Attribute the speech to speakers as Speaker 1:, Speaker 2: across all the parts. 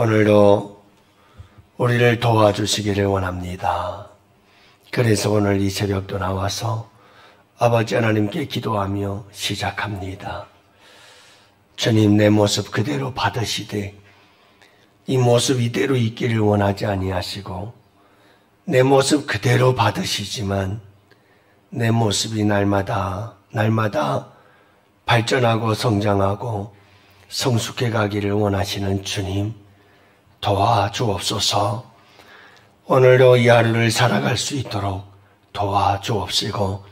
Speaker 1: 오늘도 우리를 도와주시기를 원합니다. 그래서 오늘 이 새벽도 나와서 아버지 하나님께 기도하며 시작합니다. 주님, 내 모습 그대로 받으시되 이 모습 이대로 있기를 원하지 아니하시고 내 모습 그대로 받으시지만 내 모습이 날마다 발전하고 성장하고 성숙해 가기를 원하시는 주님, 도와주옵소서. 오늘도 이 하루를 살아갈 수 있도록 도와주옵시고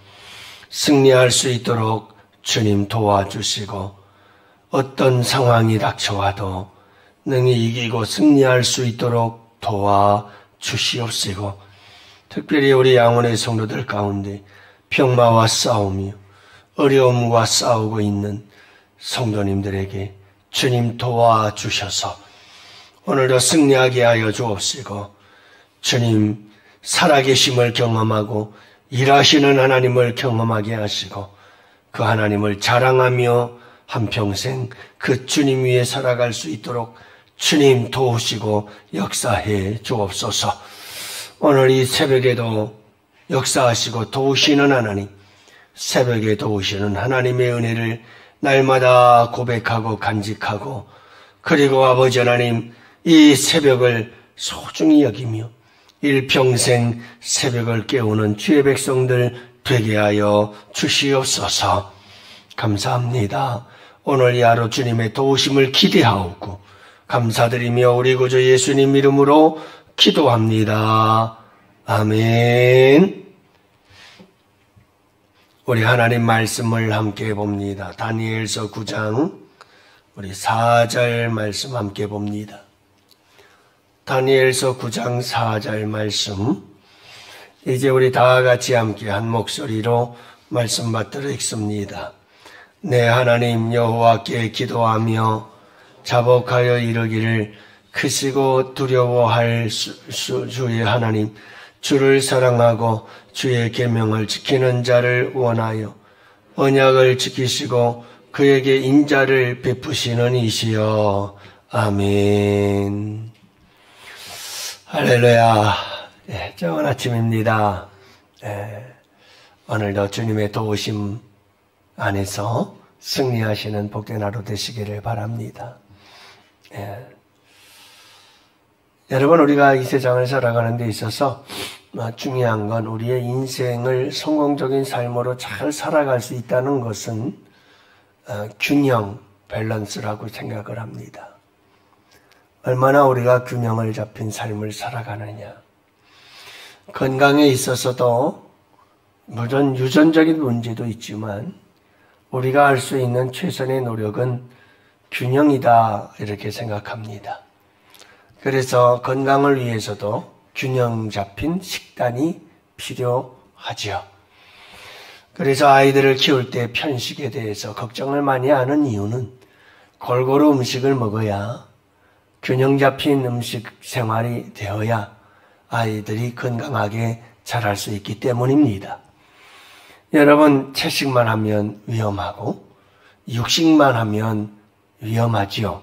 Speaker 1: 승리할 수 있도록 주님 도와주시고 어떤 상황이 닥쳐와도 능히 이기고 승리할 수 있도록 도와주시옵시고 특별히 우리 양원의 성도들 가운데 병마와 싸우며 어려움과 싸우고 있는 성도님들에게 주님 도와주셔서 오늘도 승리하게 하여 주옵시고 주님 살아계심을 경험하고 일하시는 하나님을 경험하게 하시고 그 하나님을 자랑하며 한평생 그 주님 위에 살아갈 수 있도록 주님 도우시고 역사해 주옵소서. 오늘 이 새벽에도 역사하시고 도우시는 하나님, 새벽에 도우시는 하나님의 은혜를 날마다 고백하고 간직하고 그리고 아버지 하나님 이 새벽을 소중히 여기며 일평생 새벽을 깨우는 주의 백성들 되게 하여 주시옵소서. 감사합니다. 오늘 이 하루 주님의 도우심을 기대하옵고 감사드리며 우리 구주 예수님 이름으로 기도합니다. 아멘. 우리 하나님 말씀을 함께 봅니다. 다니엘서 9장 우리 4절 말씀 함께 봅니다. 다니엘서 9장 4절 말씀, 이제 우리 다 같이 함께 한 목소리로 말씀 받들어 읽습니다. 내 하나님 여호와께 기도하며 자복하여 이르기를 크시고 두려워할 주의 하나님, 주를 사랑하고 주의 계명을 지키는 자를 원하여 언약을 지키시고 그에게 인자를 베푸시는 이시여. 아멘. 할렐루야. 좋은 아침입니다. 오늘도 주님의 도우심 안에서 승리하시는 복된 하루 되시기를 바랍니다. 여러분, 우리가 이 세상을 살아가는 데 있어서 중요한 건 우리의 인생을 성공적인 삶으로 잘 살아갈 수 있다는 것은 균형, 밸런스라고 생각을 합니다. 얼마나 우리가 균형을 잡힌 삶을 살아가느냐. 건강에 있어서도 물론 유전적인 문제도 있지만 우리가 할 수 있는 최선의 노력은 균형이다 이렇게 생각합니다. 그래서 건강을 위해서도 균형 잡힌 식단이 필요하죠. 그래서 아이들을 키울 때 편식에 대해서 걱정을 많이 하는 이유는 골고루 음식을 먹어야 균형 잡힌 음식 생활이 되어야 아이들이 건강하게 자랄 수 있기 때문입니다. 여러분, 채식만 하면 위험하고 육식만 하면 위험하지요.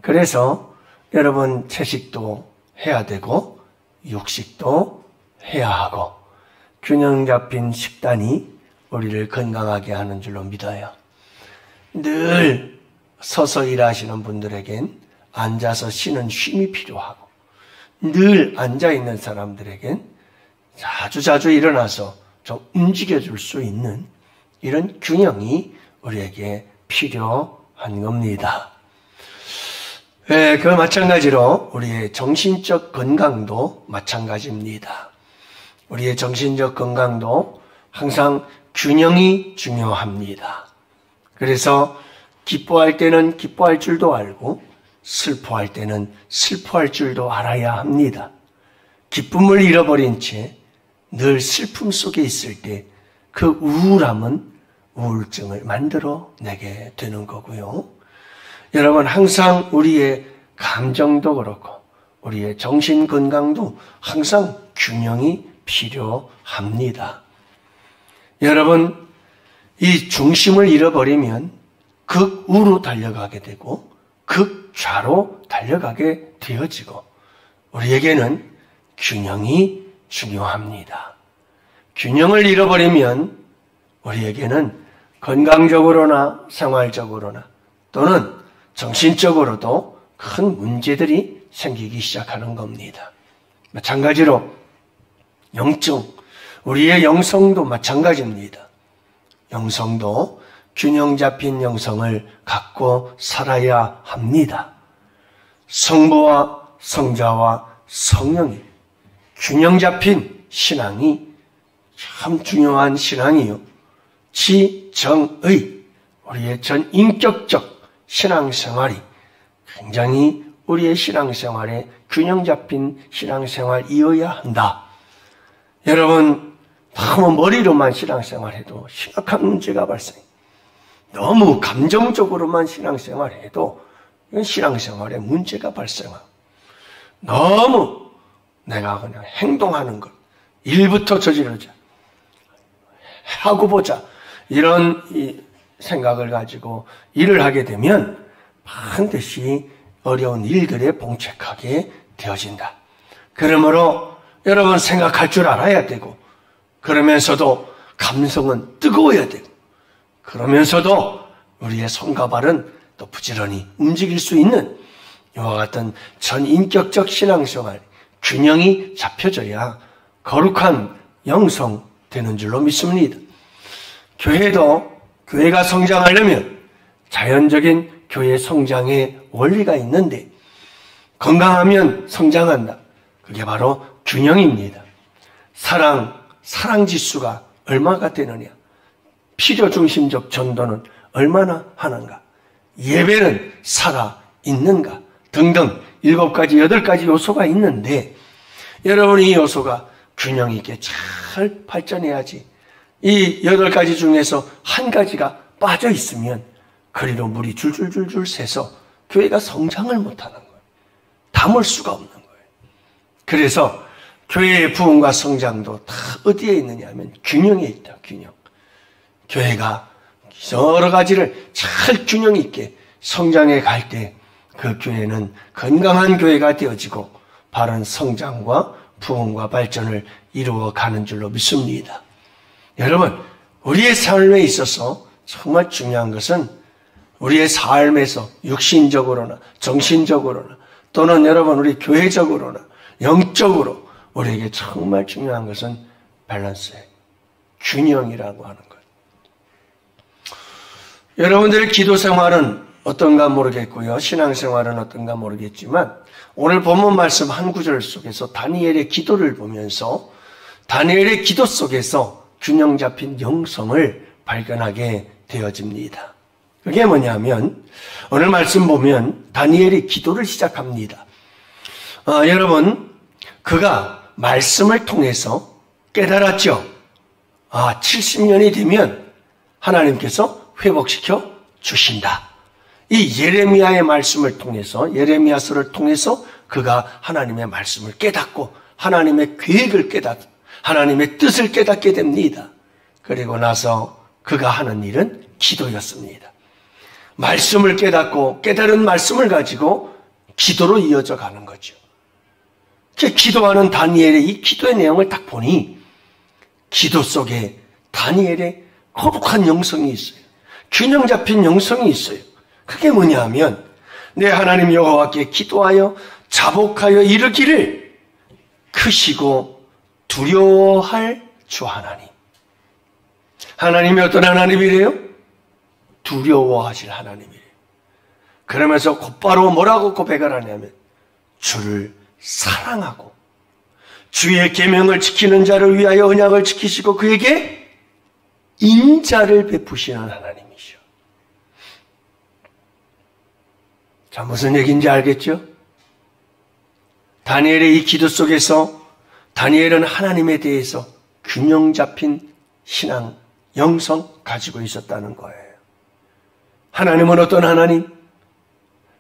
Speaker 1: 그래서 여러분, 채식도 해야 되고 육식도 해야 하고 균형 잡힌 식단이 우리를 건강하게 하는 줄로 믿어요. 늘 서서 일하시는 분들에겐 앉아서 쉬는 쉼이 필요하고 늘 앉아있는 사람들에겐 자주 일어나서 좀 움직여줄 수 있는 이런 균형이 우리에게 필요한 겁니다. 그 마찬가지로 우리의 정신적 건강도 마찬가지입니다. 우리의 정신적 건강도 항상 균형이 중요합니다. 그래서 기뻐할 때는 기뻐할 줄도 알고 슬퍼할 때는 슬퍼할 줄도 알아야 합니다. 기쁨을 잃어버린 채 늘 슬픔 속에 있을 때 그 우울함은 우울증을 만들어내게 되는 거고요. 여러분, 항상 우리의 감정도 그렇고 우리의 정신 건강도 항상 균형이 필요합니다. 여러분, 이 중심을 잃어버리면 극우로 달려가게 되고 극좌로 달려가게 되어지고 우리에게는 균형이 중요합니다. 균형을 잃어버리면 우리에게는 건강적으로나 생활적으로나 또는 정신적으로도 큰 문제들이 생기기 시작하는 겁니다. 마찬가지로 영적, 우리의 영성도 마찬가지입니다. 영성도 균형 잡힌 영성을 갖고 살아야 합니다. 성부와 성자와 성령이 균형 잡힌 신앙이 참 중요한 신앙이요. 지정의, 우리의 전 인격적 신앙생활이 굉장히 우리의 신앙생활에 균형 잡힌 신앙생활이어야 한다. 여러분, 너무 머리로만 신앙생활해도 심각한 문제가 발생해요. 너무 감정적으로만 신앙생활해도 이건 신앙생활에 문제가 발생하고, 너무 내가 그냥 행동하는 것, 일부터 저지르자, 하고 보자, 이런 생각을 가지고 일을 하게 되면 반드시 어려운 일들에 봉착하게 되어진다. 그러므로 여러분 생각할 줄 알아야 되고, 그러면서도 감성은 뜨거워야 되고, 그러면서도 우리의 손과 발은 또 부지런히 움직일 수 있는 이와 같은 전인격적 신앙생활 균형이 잡혀져야 거룩한 영성 되는 줄로 믿습니다. 교회가 성장하려면 자연적인 교회 성장의 원리가 있는데, 건강하면 성장한다. 그게 바로 균형입니다. 사랑 지수가 얼마가 되느냐, 필요 중심적 전도는 얼마나 하는가, 예배는 살아 있는가 등등 7가지, 8가지 요소가 있는데, 여러분 이 요소가 균형 있게 잘 발전해야지. 이 8가지 중에서 한 가지가 빠져 있으면 그리로 물이 줄줄줄줄 새서 교회가 성장을 못하는 거예요. 담을 수가 없는 거예요. 그래서 교회의 부흥과 성장도 다 어디에 있느냐 하면 균형에 있다. 균형. 교회가 여러 가지를 잘 균형 있게 성장해 갈 때 그 교회는 건강한 교회가 되어지고 바른 성장과 부흥과 발전을 이루어 가는 줄로 믿습니다. 여러분, 우리의 삶에 있어서 정말 중요한 것은 우리의 삶에서 육신적으로나 정신적으로나 또는 여러분 우리 교회적으로나 영적으로 우리에게 정말 중요한 것은 밸런스예요. 균형이라고 하는 것. 여러분들의 기도 생활은 어떤가 모르겠고요. 신앙생활은 어떤가 모르겠지만 오늘 본문 말씀 한 구절 속에서 다니엘의 기도를 보면서 다니엘의 기도 속에서 균형 잡힌 영성을 발견하게 되어집니다. 그게 뭐냐면 오늘 말씀 보면 다니엘이 기도를 시작합니다. 여러분, 그가 말씀을 통해서 깨달았죠. 70년이 되면 하나님께서 회복시켜 주신다. 이 예레미야의 말씀을 통해서, 예레미야서를 통해서 그가 하나님의 말씀을 깨닫고 하나님의 계획을 깨닫고 하나님의 뜻을 깨닫게 됩니다. 그리고 나서 그가 하는 일은 기도였습니다. 말씀을 깨닫고 깨달은 말씀을 가지고 기도로 이어져 가는 거죠. 기도하는 다니엘의 이 기도의 내용을 딱 보니 기도 속에 다니엘의 거룩한 영성이 있어요. 균형 잡힌 영성이 있어요. 그게 뭐냐 하면 내 하나님 여호와께 기도하여 자복하여 이르기를 크시고 두려워할 주 하나님. 하나님이 어떤 하나님이래요? 두려워하실 하나님이래요. 그러면서 곧바로 뭐라고 고백을 하냐면 주를 사랑하고 주의 계명을 지키는 자를 위하여 언약을 지키시고 그에게 인자를 베푸시는 하나님이시오. 자, 무슨 얘기인지 알겠죠? 다니엘의 이 기도 속에서 다니엘은 하나님에 대해서 균형 잡힌 신앙, 영성 가지고 있었다는 거예요. 하나님은 어떤 하나님?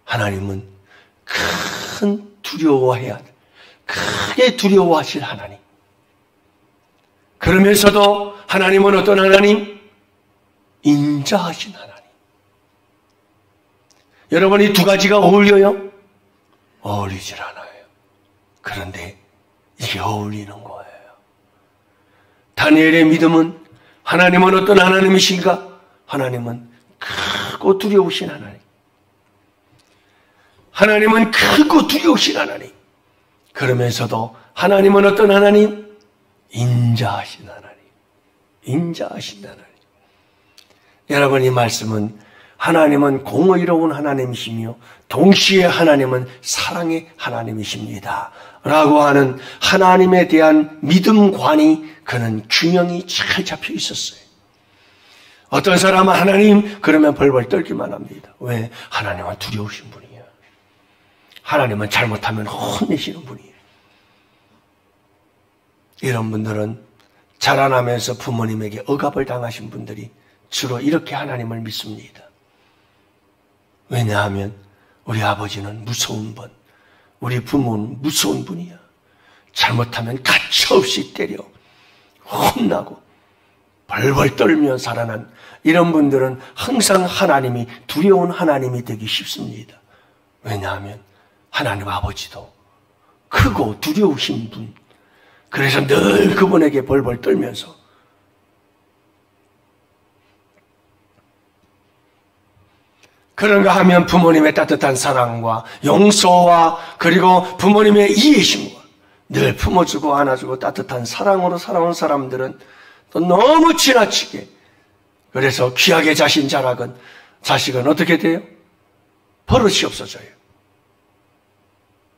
Speaker 1: 하나님은 큰 두려워해야 돼. 크게 두려워하실 하나님. 그러면서도 하나님은 어떤 하나님? 인자하신 하나님. 여러분, 이 두 가지가 어울려요? 어울리질 않아요. 그런데 이게 어울리는 거예요. 다니엘의 믿음은 하나님은 어떤 하나님이신가? 하나님은 크고 두려우신 하나님. 하나님은 크고 두려우신 하나님. 그러면서도 하나님은 어떤 하나님? 인자하신 하나님. 인자하신 하나님. 여러분, 이 말씀은 하나님은 공의로운 하나님이시며 동시에 하나님은 사랑의 하나님이십니다 라고 하는 하나님에 대한 믿음관이, 그는 균형이 잘 잡혀 있었어요. 어떤 사람은 하나님 그러면 벌벌 떨기만 합니다. 왜? 하나님은 두려우신 분이에요. 하나님은 잘못하면 혼내시는 분이에요. 이런 분들은 자라나면서 부모님에게 억압을 당하신 분들이 주로 이렇게 하나님을 믿습니다. 왜냐하면 우리 아버지는 무서운 분, 우리 부모는 무서운 분이야. 잘못하면 가차없이 때려 혼나고 벌벌 떨며 살아난 이런 분들은 항상 하나님이 두려운 하나님이 되기 쉽습니다. 왜냐하면 하나님 아버지도 크고 두려우신 분, 그래서 늘 그분에게 벌벌 떨면서 그런가 하면 부모님의 따뜻한 사랑과 용서와 그리고 부모님의 이해심과 늘 품어주고 안아주고 따뜻한 사랑으로 살아온 사람들은 또 너무 지나치게, 그래서 귀하게 자식은 어떻게 돼요? 버릇이 없어져요.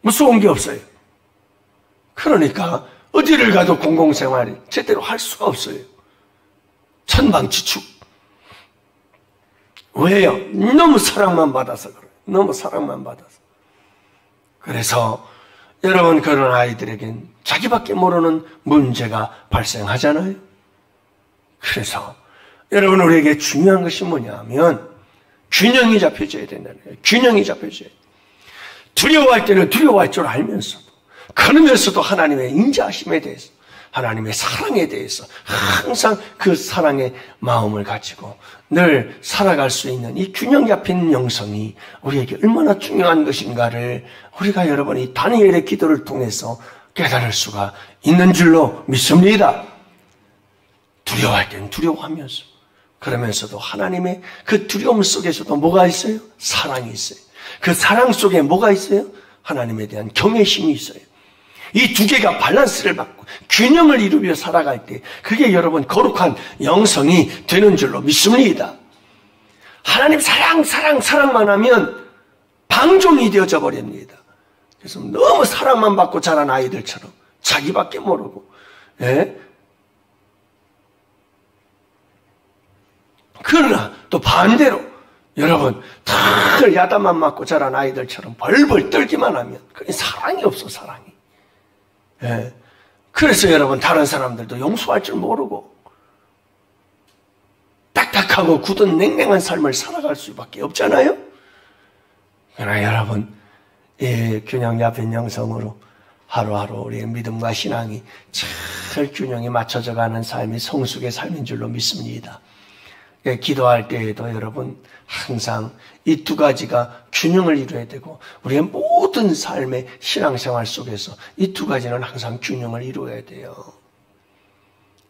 Speaker 1: 무서운 게 없어요. 그러니까 어디를 가도 공공생활이 제대로 할 수가 없어요. 천방지축. 왜요? 너무 사랑만 받아서 그래요. 너무 사랑만 받아서. 그래서 여러분, 그런 아이들에겐 자기밖에 모르는 문제가 발생하잖아요. 그래서 여러분, 우리에게 중요한 것이 뭐냐면 균형이 잡혀져야 된다는 거예요. 균형이 잡혀져야 돼요. 두려워할 때는 두려워할 줄 알면서도, 그러면서도 하나님의 인자하심에 대해서, 하나님의 사랑에 대해서 항상 그 사랑의 마음을 가지고 늘 살아갈 수 있는 이 균형 잡힌 영성이 우리에게 얼마나 중요한 것인가를 우리가 여러분 이 다니엘의 기도를 통해서 깨달을 수가 있는 줄로 믿습니다. 두려워할 때는 두려워하면서, 그러면서도 하나님의 그 두려움 속에서도 뭐가 있어요? 사랑이 있어요. 그 사랑 속에 뭐가 있어요? 하나님에 대한 경외심이 있어요. 이 두 개가 밸런스를 받고 균형을 이루며 살아갈 때 그게 여러분 거룩한 영성이 되는 줄로 믿습니다. 하나님 사랑만 하면 방종이 되어져 버립니다. 그래서 너무 사랑만 받고 자란 아이들처럼 자기밖에 모르고, 그러나 또 반대로 여러분 늘 야단만 맞고 자란 아이들처럼 벌벌 떨기만 하면 그게 사랑이 없어, 사랑이. 그래서 여러분 다른 사람들도 용서할 줄 모르고 딱딱하고 굳은 냉랭한 삶을 살아갈 수밖에 없잖아요. 그러나 여러분, 이 균형 잡힌 영성으로 하루하루 우리의 믿음과 신앙이 잘 균형이 맞춰져 가는 삶이 성숙의 삶인 줄로 믿습니다. 기도할 때에도 여러분 항상 이 두 가지가 균형을 이루어야 되고 우리의 모든 삶의 신앙생활 속에서 이 두 가지는 항상 균형을 이루어야 돼요.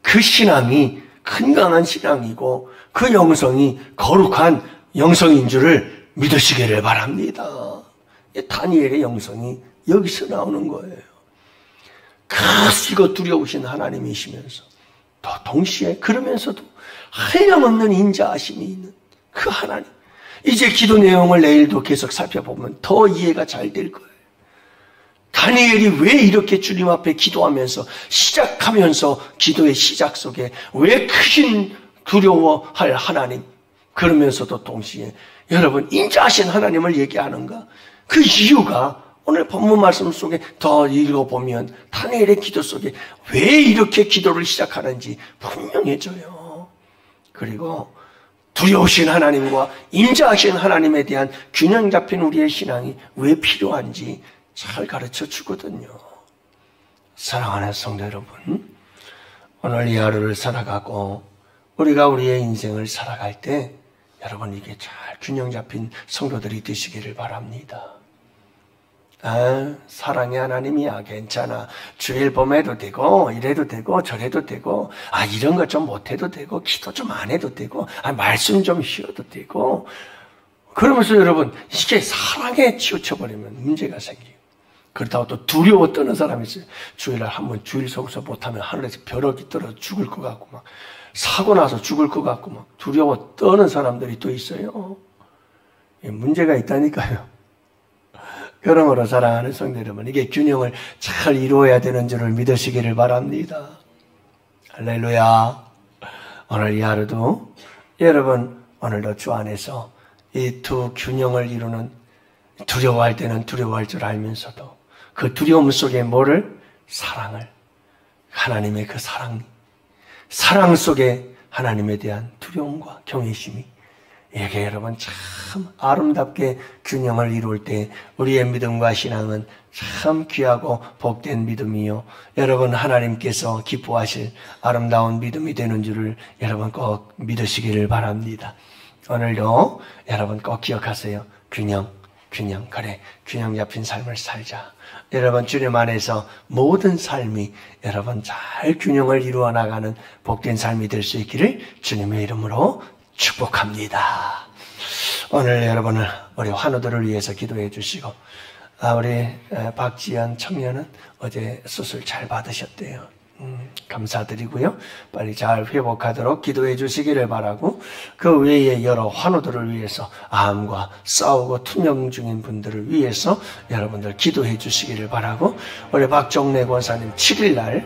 Speaker 1: 그 신앙이 건강한 신앙이고 그 영성이 거룩한 영성인 줄을 믿으시기를 바랍니다. 다니엘의 영성이 여기서 나오는 거예요. 크시고 두려우신 하나님이시면서 또 동시에 그러면서도 한량없는 인자하심이 있는 그 하나님. 이제 기도 내용을 내일도 계속 살펴보면 더 이해가 잘 될 거예요. 다니엘이 왜 이렇게 주님 앞에 기도하면서 시작하면서 기도의 시작 속에 왜 크신 두려워할 하나님, 그러면서도 동시에 여러분 인자하신 하나님을 얘기하는가? 그 이유가 오늘 본문 말씀 속에 더 읽어보면 다니엘의 기도 속에 왜 이렇게 기도를 시작하는지 분명해져요. 그리고 두려우신 하나님과 인자하신 하나님에 대한 균형 잡힌 우리의 신앙이 왜 필요한지 잘 가르쳐 주거든요. 사랑하는 성도 여러분, 오늘 이 하루를 살아가고 우리가 우리의 인생을 살아갈 때 여러분 이게 잘 균형 잡힌 성도들이 되시기를 바랍니다. 사랑의 하나님이야 괜찮아. 주일 범해도 되고 이래도 되고 저래도 되고 이런 거 좀 못해도 되고 기도 좀 안 해도 되고 말씀 좀 쉬어도 되고 그러면서 여러분 이게 사랑에 치우쳐버리면 문제가 생겨요. 그렇다고 또 두려워 떠는 사람이 있어요. 주일날 한번 주일 속에서 못하면 하늘에서 벼락이 떨어져 죽을 것 같고 막 사고 나서 죽을 것 같고 막 두려워 떠는 사람들이 또 있어요. 문제가 있다니까요. 그러므로 사랑하는 성도 여러분, 이게 균형을 잘 이루어야 되는 줄을 믿으시기를 바랍니다. 할렐루야. 오늘 이 하루도 여러분 오늘도 주 안에서 이 두 균형을 이루는 두려워할 때는 두려워할 줄 알면서도 그 두려움 속에 뭐를? 사랑을. 하나님의 그 사랑 속에 하나님에 대한 두려움과 경외심이 이게 여러분 참 아름답게 균형을 이룰 때 우리의 믿음과 신앙은 참 귀하고 복된 믿음이요. 여러분 하나님께서 기뻐하실 아름다운 믿음이 되는 줄을 여러분 꼭 믿으시기를 바랍니다. 오늘도 여러분 꼭 기억하세요. 균형 그래 균형 잡힌 삶을 살자. 여러분 주님 안에서 모든 삶이 여러분 잘 균형을 이루어 나가는 복된 삶이 될 수 있기를 주님의 이름으로 축복합니다. 오늘 여러분은 우리 환우들을 위해서 기도해 주시고 우리 박지연 청년은 어제 수술 잘 받으셨대요. 감사드리고요. 빨리 잘 회복하도록 기도해 주시기를 바라고 그 외에 여러 환우들을 위해서 암과 싸우고 투명 중인 분들을 위해서 여러분들 기도해 주시기를 바라고 우리 박종래 권사님 7일날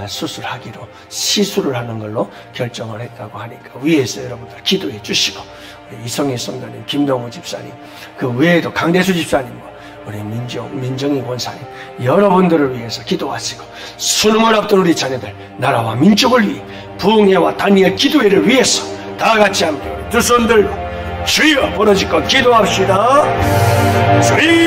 Speaker 1: 수술하기로 시술을 하는 걸로 결정을 했다고 하니까 위에서 여러분들 기도해 주시고 우리 이성희 성도님, 김동우 집사님 그 외에도 강대수 집사님과 우리 민정희 권사님 여러분들을 위해서 기도하시고 수능을 앞둔 우리 자녀들 나라와 민족을 위해 부흥회와 단위의 기도회를 위해서 다 같이 함께 두 손 들고 주여 부르짖고 기도합시다. 주여